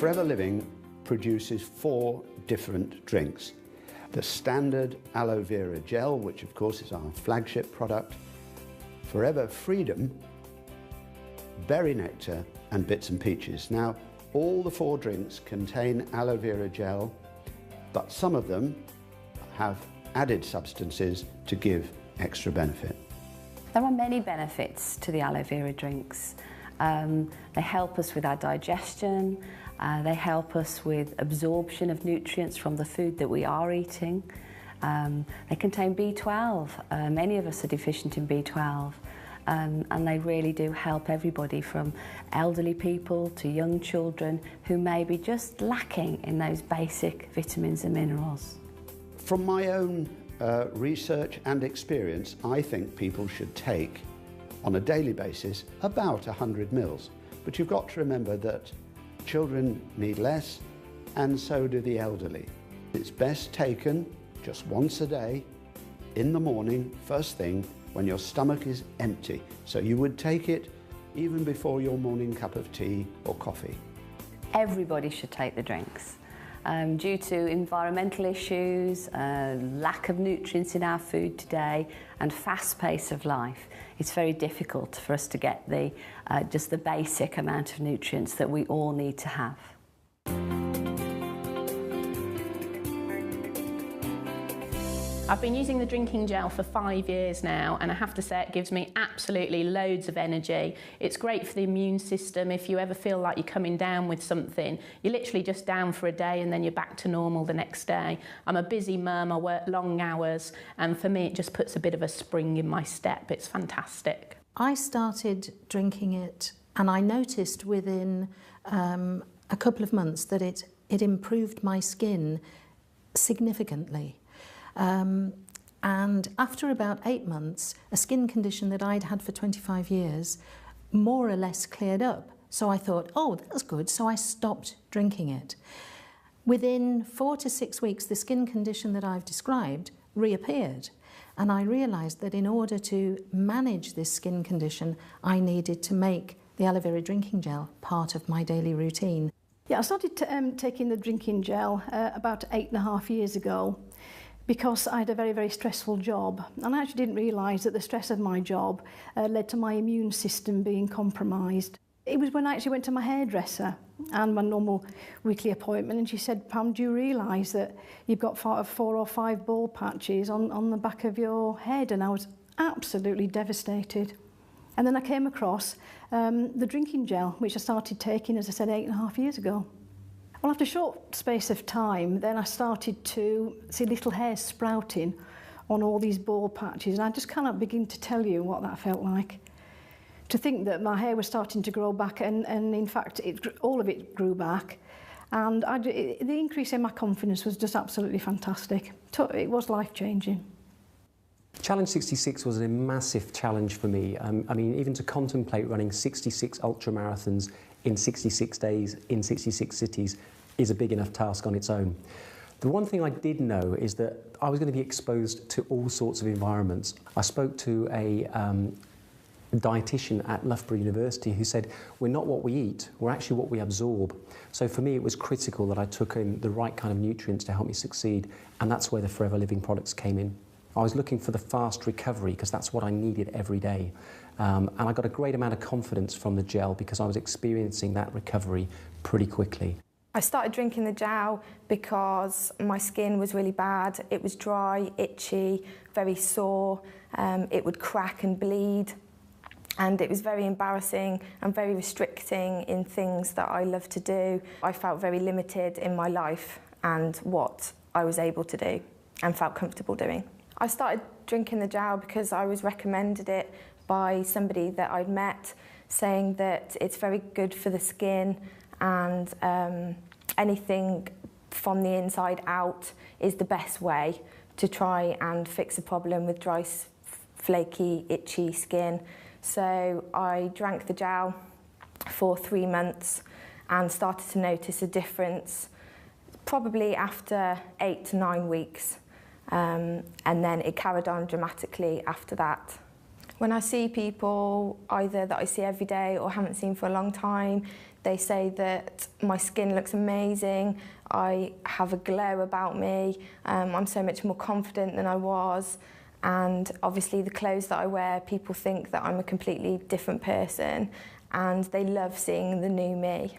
Forever Living produces 4 different drinks. The standard aloe vera gel, which of course is our flagship product, Forever Freedom, Berry Nectar and Bits and Peaches. Now, all the 4 drinks contain aloe vera gel, but some of them have added substances to give extra benefit. There are many benefits to the aloe vera drinks. They help us with our digestion, they help us with absorption of nutrients from the food that we are eating. They contain B12. Many of us are deficient in B12. And they really do help everybody from elderly people to young children who may be just lacking in those basic vitamins and minerals. From my own research and experience, I think people should take on a daily basis about 100 mils. But you've got to remember that children need less, and so do the elderly. It's best taken just once a day, in the morning, first thing, when your stomach is empty. So you would take it even before your morning cup of tea or coffee. Everybody should take the drinks. Due to environmental issues, lack of nutrients in our food today, and fast pace of life, it's very difficult for us to get just the basic amount of nutrients that we all need to have. I've been using the drinking gel for 5 years now, and I have to say it gives me absolutely loads of energy. It's great for the immune system. If you ever feel like you're coming down with something, you're literally just down for a day and then you're back to normal the next day. I'm a busy mum, I work long hours, and for me it just puts a bit of a spring in my step. It's fantastic. I started drinking it and I noticed within a couple of months that it improved my skin significantly. And after about 8 months, a skin condition that I'd had for 25 years more or less cleared up. So I thought, oh, that's good, so I stopped drinking it. Within 4 to 6 weeks, the skin condition that I've described reappeared. And I realised that in order to manage this skin condition, I needed to make the aloe vera drinking gel part of my daily routine. Yeah, I started taking the drinking gel about 8.5 years ago, because I had a very, very stressful job. And I actually didn't realise that the stress of my job led to my immune system being compromised. It was when I actually went to my hairdresser and my normal weekly appointment, and she said, Pam, do you realise that you've got 4 or 5 bald patches on the back of your head? And I was absolutely devastated. And then I came across the drinking gel, which I started taking, as I said, 8.5 years ago. Well, after a short space of time, then I started to see little hairs sprouting on all these bald patches, and I just cannot begin to tell you what that felt like. To think that my hair was starting to grow back, and in fact, all of it grew back, and the increase in my confidence was just absolutely fantastic. It was life-changing. Challenge 66 was a massive challenge for me. I mean, even to contemplate running 66 ultramarathons in 66 days in 66 cities is a big enough task on its own. The one thing I did know is that I was going to be exposed to all sorts of environments. I spoke to a dietitian at Loughborough University who said, we're not what we eat, we're actually what we absorb. So for me it was critical that I took in the right kind of nutrients to help me succeed, and that's where the Forever Living products came in. I was looking for the fast recovery because that's what I needed every day. And I got a great amount of confidence from the gel because I was experiencing that recovery pretty quickly. I started drinking the gel because my skin was really bad. It was dry, itchy, very sore. It would crack and bleed. And it was very embarrassing and very restricting in things that I love to do. I felt very limited in my life and what I was able to do and felt comfortable doing. I started drinking the gel because I was recommended it by somebody that I'd met, saying that it's very good for the skin and anything from the inside out is the best way to try and fix a problem with dry, flaky, itchy skin. So I drank the gel for 3 months and started to notice a difference probably after 8 to 9 weeks. And then it carried on dramatically after that. When I see people either that I see every day or haven't seen for a long time, They say that my skin looks amazing, I have a glow about me, I'm so much more confident than I was, and obviously the clothes that I wear, people think that I'm a completely different person, and they love seeing the new me.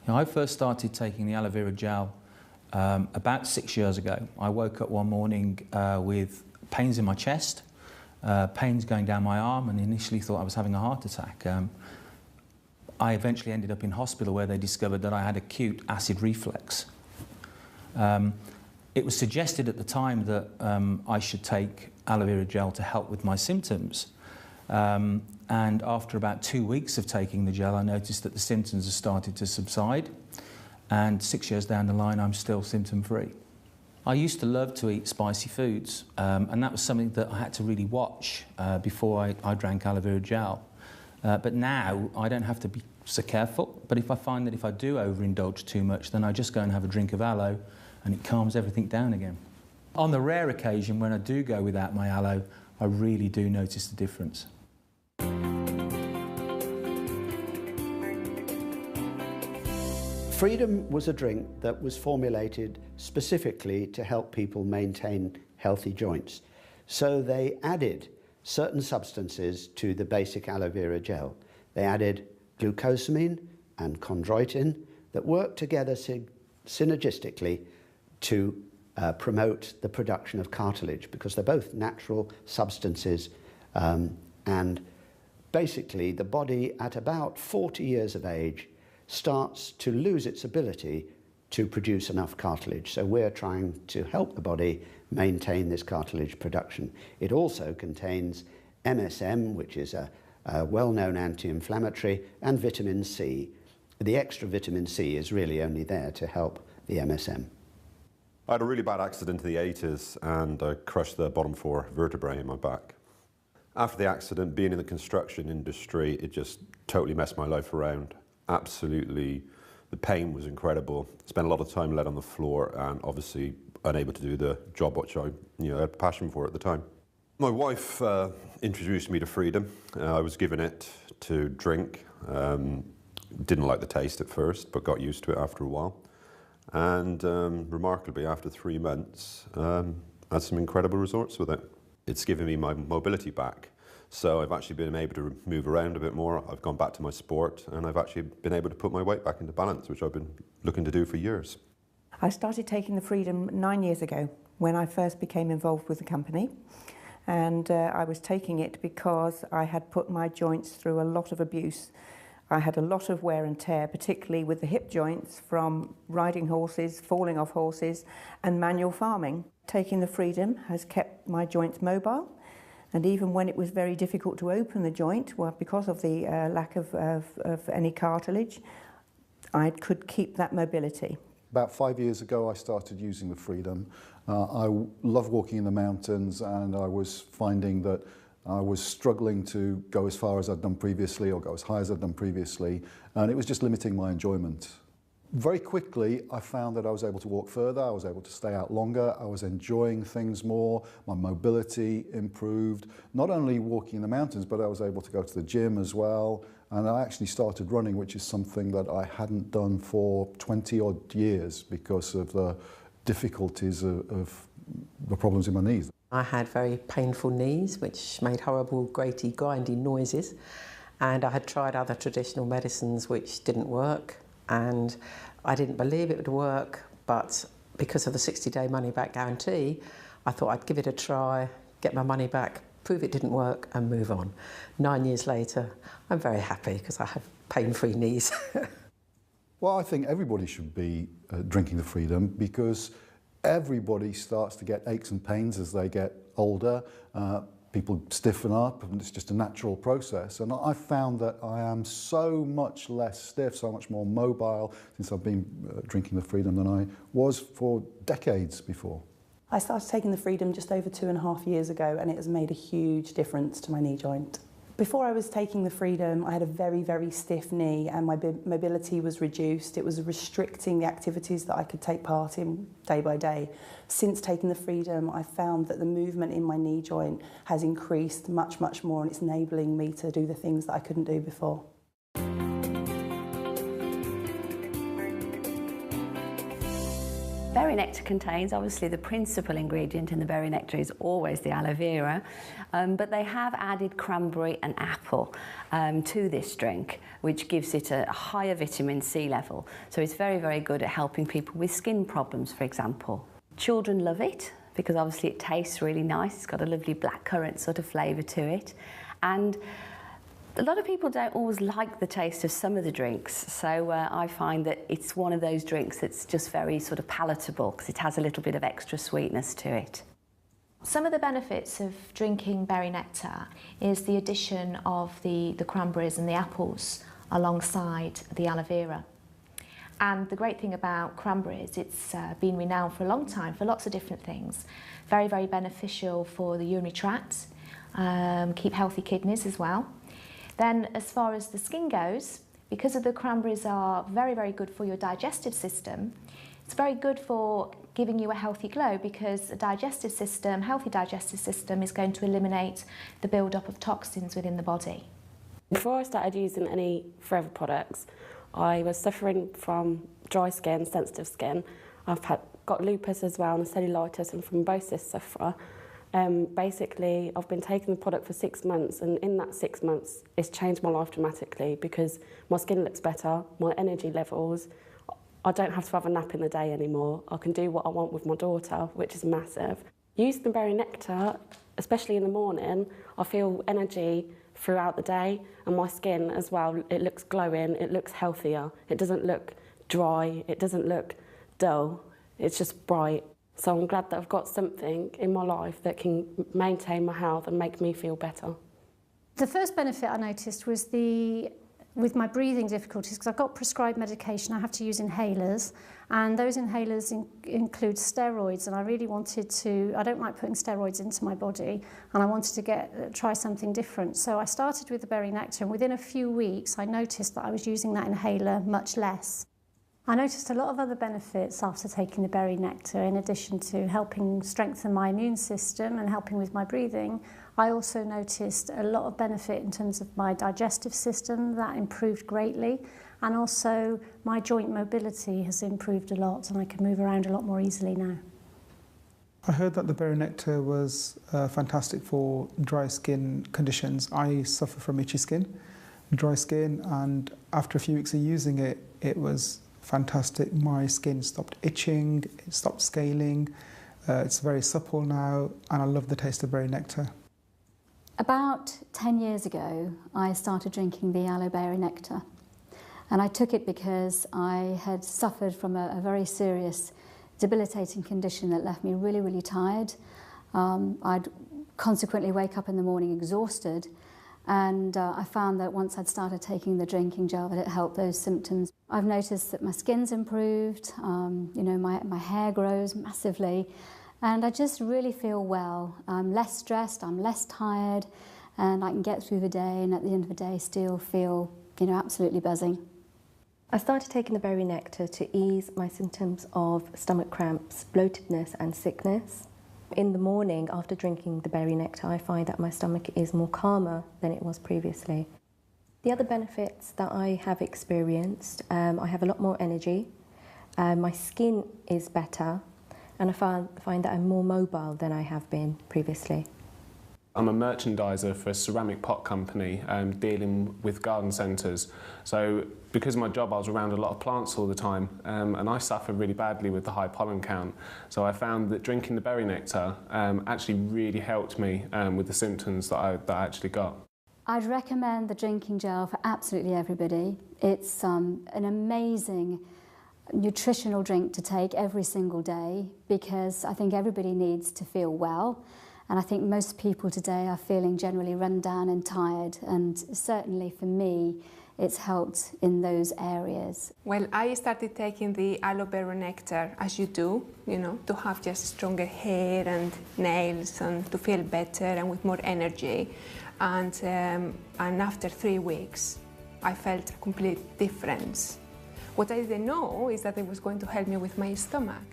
I first started taking the aloe vera gel about 6 years ago. I woke up one morning with pains in my chest, pains going down my arm, and initially thought I was having a heart attack. I eventually ended up in hospital where they discovered that I had acute acid reflux. It was suggested at the time that I should take aloe vera gel to help with my symptoms. And after about 2 weeks of taking the gel, I noticed that the symptoms had started to subside. And 6 years down the line, I'm still symptom-free. I used to love to eat spicy foods, and that was something that I had to really watch before I drank aloe vera gel. But now I don't have to be so careful, but if I find that if I do overindulge too much, then I just go and have a drink of aloe and it calms everything down again. On the rare occasion when I do go without my aloe, I really do notice the difference. Freedom was a drink that was formulated specifically to help people maintain healthy joints. So they added certain substances to the basic aloe vera gel. They added glucosamine and chondroitin that work together synergistically to promote the production of cartilage, because they're both natural substances, and basically the body at about 40 years of age starts to lose its ability to produce enough cartilage. So we're trying to help the body maintain this cartilage production. It also contains MSM, which is a well-known anti-inflammatory, and vitamin C. The extra vitamin C is really only there to help the MSM. I had a really bad accident in the 80s and I crushed the bottom 4 vertebrae in my back. After the accident, being in the construction industry, it just totally messed my life around. Absolutely, the pain was incredible. Spent a lot of time laid on the floor and obviously unable to do the job which I had a passion for at the time. My wife introduced me to Freedom. I was given it to drink. Didn't like the taste at first, but got used to it after a while. And remarkably, after 3 months, had some incredible results with it. It's given me my mobility back. So I've actually been able to move around a bit more. I've gone back to my sport, and I've actually been able to put my weight back into balance, which I've been looking to do for years. I started taking the Freedom 9 years ago when I first became involved with the company. And I was taking it because I had put my joints through a lot of abuse. I had a lot of wear and tear, particularly with the hip joints from riding horses, falling off horses, and manual farming. Taking the Freedom has kept my joints mobile. And even when it was very difficult to open the joint, well, because of the lack of any cartilage, I could keep that mobility. About 5 years ago, I started using the Freedom. I love walking in the mountains, and I was finding that I was struggling to go as far as I'd done previously or go as high as I'd done previously, and it was just limiting my enjoyment. Very quickly, I found that I was able to walk further, I was able to stay out longer, I was enjoying things more, my mobility improved. Not only walking in the mountains, but I was able to go to the gym as well. And I actually started running, which is something that I hadn't done for 20-odd years because of the difficulties of the problems in my knees. I had very painful knees, which made horrible, graty, grindy noises. And I had tried other traditional medicines which didn't work. And I didn't believe it would work, but because of the 60-day money-back guarantee, I thought I'd give it a try, get my money back, prove it didn't work, and move on. 9 years later, I'm very happy because I have pain-free knees. Well, I think everybody should be drinking the Freedom because everybody starts to get aches and pains as they get older. People stiffen up, and it's just a natural process. And I found that I am so much less stiff, so much more mobile since I've been drinking the Freedom than I was for decades before. I started taking the Freedom just over 2.5 years ago, and it has made a huge difference to my knee joint. Before I was taking the Freedom, I had a very, very stiff knee and my mobility was reduced. It was restricting the activities that I could take part in day by day. Since taking the Freedom, I found that the movement in my knee joint has increased much, much more, and it's enabling me to do the things that I couldn't do before. Berry nectar contains, obviously, the principal ingredient in the berry nectar is always the aloe vera, but they have added cranberry and apple to this drink, which gives it a higher vitamin C level. So it's very, very good at helping people with skin problems, for example. Children love it because obviously it tastes really nice. It's got a lovely blackcurrant sort of flavour to it. And a lot of people don't always like the taste of some of the drinks, so I find that it's one of those drinks that's just very sort of palatable because it has a little bit of extra sweetness to it. Some of the benefits of drinking berry nectar is the addition of the cranberries and the apples alongside the aloe vera. And the great thing about cranberries, it's been renowned for a long time for lots of different things. Very, very beneficial for the urinary tract, keep healthy kidneys as well. Then as far as the skin goes, because of the cranberries are very, very good for your digestive system, it's very good for giving you a healthy glow because a digestive system, healthy digestive system, is going to eliminate the build-up of toxins within the body. Before I started using any Forever products, I was suffering from dry skin, sensitive skin. I've got lupus as well and cellulitis and thrombosis sufferer. Basically, I've been taking the product for 6 months, and in that 6 months, it's changed my life dramatically because my skin looks better, my energy levels. I don't have to have a nap in the day anymore. I can do what I want with my daughter, which is massive. Using the berry nectar, especially in the morning, I feel energy throughout the day, and my skin as well, it looks glowing, it looks healthier. It doesn't look dry, it doesn't look dull, it's just bright. So I'm glad that I've got something in my life that can maintain my health and make me feel better. The first benefit I noticed was with my breathing difficulties, because I've got prescribed medication, I have to use inhalers, and those inhalers include steroids, and I really wanted to, I don't like putting steroids into my body, and I wanted to try something different. So I started with the berry nectar, and within a few weeks I noticed that I was using that inhaler much less. I noticed a lot of other benefits after taking the berry nectar. In addition to helping strengthen my immune system and helping with my breathing, I also noticed a lot of benefit in terms of my digestive system. That improved greatly, and also my joint mobility has improved a lot, and I can move around a lot more easily now. I heard that the berry nectar was fantastic for dry skin conditions. I suffer from itchy skin, dry skin, and after a few weeks of using it, it was fantastic. My skin stopped itching, it stopped scaling, it's very supple now, and I love the taste of berry nectar. About 10 years ago, I started drinking the aloe berry nectar, and I took it because I had suffered from a very serious debilitating condition that left me really, really tired. I'd consequently wake up in the morning exhausted, and I found that once I'd started taking the drinking gel that it helped those symptoms. I've noticed that my skin's improved, you know, my hair grows massively, and I just really feel well. I'm less stressed, I'm less tired, and I can get through the day, and at the end of the day still feel, you know, absolutely buzzing. I started taking the berry nectar to ease my symptoms of stomach cramps, bloatedness and sickness. In the morning, after drinking the berry nectar, I find that my stomach is more calmer than it was previously. The other benefits that I have experienced, I have a lot more energy, my skin is better, and I find that I'm more mobile than I have been previously. I'm a merchandiser for a ceramic pot company dealing with garden centres. So because of my job, I was around a lot of plants all the time, and I suffer really badly with the high pollen count. So I found that drinking the berry nectar actually really helped me with the symptoms that I actually got. I'd recommend the drinking gel for absolutely everybody. It's an amazing nutritional drink to take every single day because I think everybody needs to feel well. And I think most people today are feeling generally run down and tired, and certainly for me, it's helped in those areas. Well, I started taking the aloe berry nectar, as you do, you know, to have just stronger hair and nails and to feel better and with more energy. And after 3 weeks, I felt a complete difference. What I didn't know is that it was going to help me with my stomach.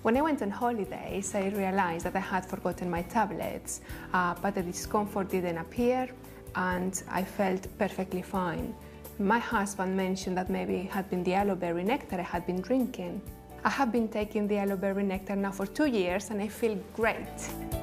When I went on holidays, I realized that I had forgotten my tablets, but the discomfort didn't appear and I felt perfectly fine. My husband mentioned that maybe it had been the aloe berry nectar I had been drinking. I have been taking the aloe berry nectar now for 2 years and I feel great.